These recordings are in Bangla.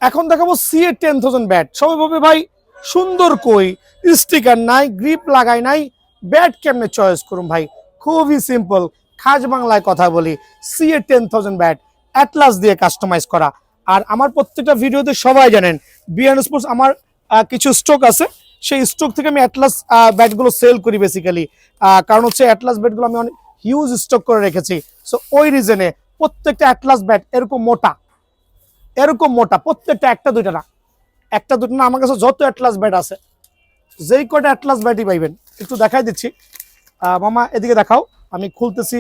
এখন দেখাবো সিএ 10,000 ব্যাট। সবাই ভাবে ভাই সুন্দর কই, স্টিকার নাই, গ্রিপ লাগাই নাই, ব্যাট কেমনে চয়েস করুন ভাই? খুবই সিম্পল, খাস বাংলায় কথা বলি। সিএ 10,000 ব্যাট অ্যাটলাস দিয়ে কাস্টমাইজ করা। আর আমার প্রত্যেকটা ভিডিওতে সবাই জানেন বিএন স্পোর্টস আমার কিছু স্টক আছে, সেই স্টক থেকে আমি অ্যাটলাস ব্যাটগুলো সেল করি বেসিক্যালি। কারণ হচ্ছে অ্যাটলাস ব্যাটগুলো আমি অনেক হিউজ স্টক করে রেখেছি। সো ওই রিজনে প্রত্যেকটা অ্যাটলাস ব্যাট এরকম মোটা, প্রত্যেকটা, একটা দুইটা না, আমার কাছে যত অ্যাটলাস ব্যাট আছে, যেই কটা অ্যাটলাস ব্যাটই পাইবেন। একটু দেখাই দিচ্ছি, মামা এদিকে দেখাও, আমি খুলতেছি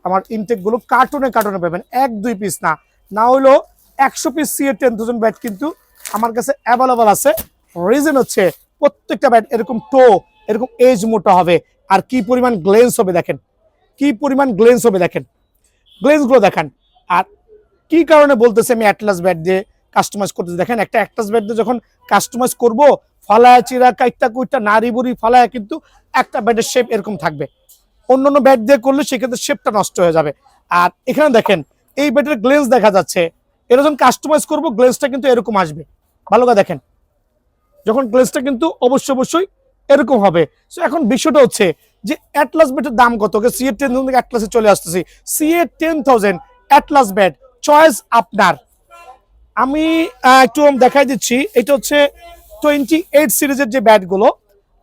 আমার ইনটেকগুলো। কার্টুনে পাবেন, 1-2 পিস না, না হইলো 100 পিস সিএ 10,000 ব্যাট কিন্তু আমার কাছে অ্যাভেলেবল আছে। রিজন হচ্ছে প্রত্যেকটা ব্যাট এরকম এরকম এজ মোটা হবে। আর কি পরিমাণ গ্লেন্স হবে দেখেন, গ্লেন্সগুলো দেখেন। আর কি কারণে বলতেছি আমি অ্যাটলাস ব্যাট দিয়ে কাস্টমাইজ করতেছি, দেখেন একটা অ্যাটলাস ব্যাট দিয়ে যখন কাস্টমাইজ করব, ফালায়া চিরা কাইটটা কুইটটা নাড়ি বুড়ি ফালায়া কিন্তু একটা ব্যাটের শেপ এরকম থাকবে। অন্যান্য ব্যাট দিয়ে করলে সেক্ষেত্রে শেপটা নষ্ট হয়ে যাবে। আর এখানে দেখেন এই ব্যাটের গ্লেন্স দেখা যাচ্ছে, এটা যখন কাস্টমাইজ করব গ্লেন্সটা কিন্তু এরকম আসবে। ভালো করে দেখেন, যখন গ্লেন্সটা কিন্তু অবশ্যই এরকম হবে। সো এখন বিষয়টা হচ্ছে যে অ্যাটলাস ব্যাটের দাম কত? সিএ 10,000 থেকে অ্যাটলাসে চলে আসতেছি। সিএ 10,000 অ্যাটলাস ব্যাট, চয়েস আপনার। আমি একটু দেখাই দিচ্ছি, এটা হচ্ছে 28 সিরিজের যে ব্যাটগুলো,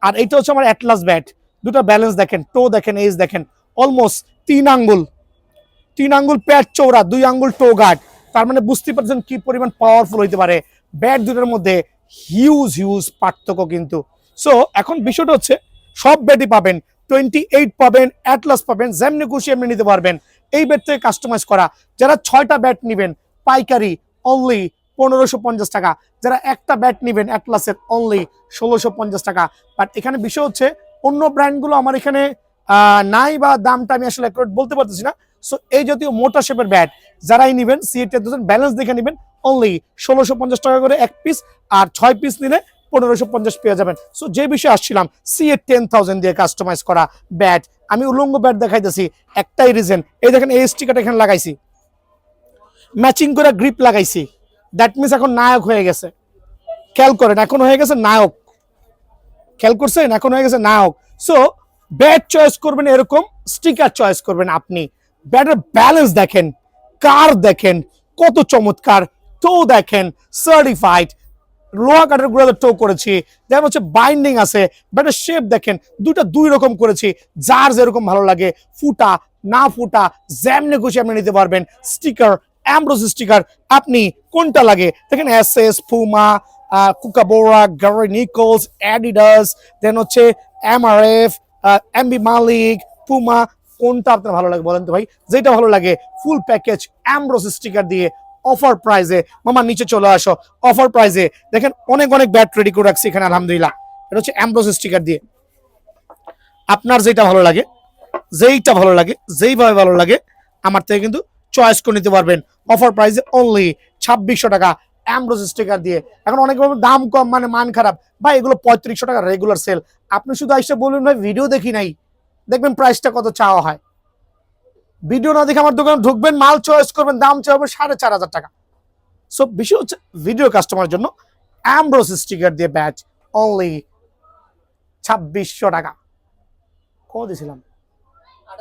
আর এটা হচ্ছে আমার অ্যাটলাস ব্যাট। দুটো ব্যালেন্স দেখেন, টো দেখেন, এজ দেখেন, অলমোস্ট 3 আঙ্গুল প্যাড চৌড়া, 2 আঙ্গুল টো গার্ড। তার মানে বুঝতে পারছেন কি পরিমাণ পাওয়ারফুল হইতে পারে। ব্যাট দুটোর মধ্যে হিউজ পার্থক্য কিন্তু। সো এখন বিষয়টা হচ্ছে সব ব্যাটই পাবেন, 28 পাবেন, অ্যাটলাস পাবেন, যেমনি খুশি এমনি নিতে পারবেন। এই ব্যাট থেকে কাস্টমাইজ করা। যারা 6টা ব্যাট নেবেন পাইকারি অনলি 1550 টাকা, যারা একটা ব্যাট নেবেন অ্যাটলাসের অনলি 1650 টাকা। বাট এখানে বিষয় হচ্ছে অন্য ব্র্যান্ডগুলো আমার এখানে নাই, বা দামটা আমি আসলে বলতে পারতেছি না। সো এই জাতীয় মোটা শেপের ব্যাট যারাই নেবেন সিএ 10,000 ব্যালেন্স দেখে নেবেন, অনলি 1650 টাকা করে এক পিস, আর 6 পিস নিলে 1550 পেয়ে যাবেন। সো যে বিষয়ে আসছিলাম, সিএ 10,000 দিয়ে কাস্টমাইজ করা ব্যাট। আমি উলঙ্গ ব্যাট দেখাইতেছি, একটাই রিজন, এই দেখেন এই স্টিকারটা এখানে লাগাইছি, ম্যাচিং করে গ্রিপ লাগাইছি। দ্যাট মিনস এখন নায়ক হয়ে গেছে। খেয়াল করেন, এখন হয়ে গেছে নায়ক। খেয়াল করছেন, এখন হয়ে গেছে নায়ক। সো ব্যাট চয়েস করবেন এরকম, স্টিকার চয়েস করবেন আপনি। ব্যাটের ব্যালেন্স দেখেন, কার দেখেন কত চমৎকার, টো দেখেন সার্টিফাইড, লোহা কাঠের গুঁড়াতে টো করেছি, যেমন হচ্ছে বাইন্ডিং আছে। ব্যাটের শেপ দেখেন, দুই রকম করেছি, যার যেরকম ভালো লাগে, ফুটা না ফুটা যেমনি খুশি আপনি নিতে পারবেন। স্টিকার, অ্যামব্রোস স্টিকার, আপনি কোনটা লাগে দেখেন, এসএস, পুমা, কুকাবোরা, গারি নিকলস, অ্যাডিডাস, দেন হচ্ছে এমআরএফ, এমবি মালিক, পুমা, কোনটা আপনার ভালো লাগে বলেন তো ভাই? যেটা ভালো লাগে ফুল প্যাকেজ অ্যামব্রোস স্টিকার দিয়ে অফার প্রাইজে। মামা নিচে চলে আসো, অফার প্রাইজে দেখেন অনেক ব্যাট রেডি করে রাখছি এখানে আলহামদুলিল্লাহ। এটা হচ্ছে অ্যামব্রোস স্টিকার দিয়ে। আপনার যেটা ভালো লাগে, যেইভাবে ভালো লাগে আমার থেকে কিন্তু চয়েস করে নিতে পারবেন। অফার প্রাইসে অনলি 2600 টাকা অ্যামব্রোস স্টিকার দিয়ে। এখন অনেক দাম কম মানে মান খারাপ ভাই, এগুলো 3500 টাকা রেগুলার সেল। আপনি শুধু আইসা বলবেন ভাই ভিডিও দেখি নাই, দেখবেন প্রাইসটা কত চাওয়া হয়। ভিডিও না দেখে আমার দোকানে ঢুকবেন, মাল চয়েস করবেন, দাম চাওয়া হবে 4500 টাকা। সো বিষয় হচ্ছে ভিডিও কাস্টমারের জন্য অ্যামব্রোস স্টিকার দিয়ে ব্যাচ অনলি 2600 টাকা। কত দিয়েছিলাম?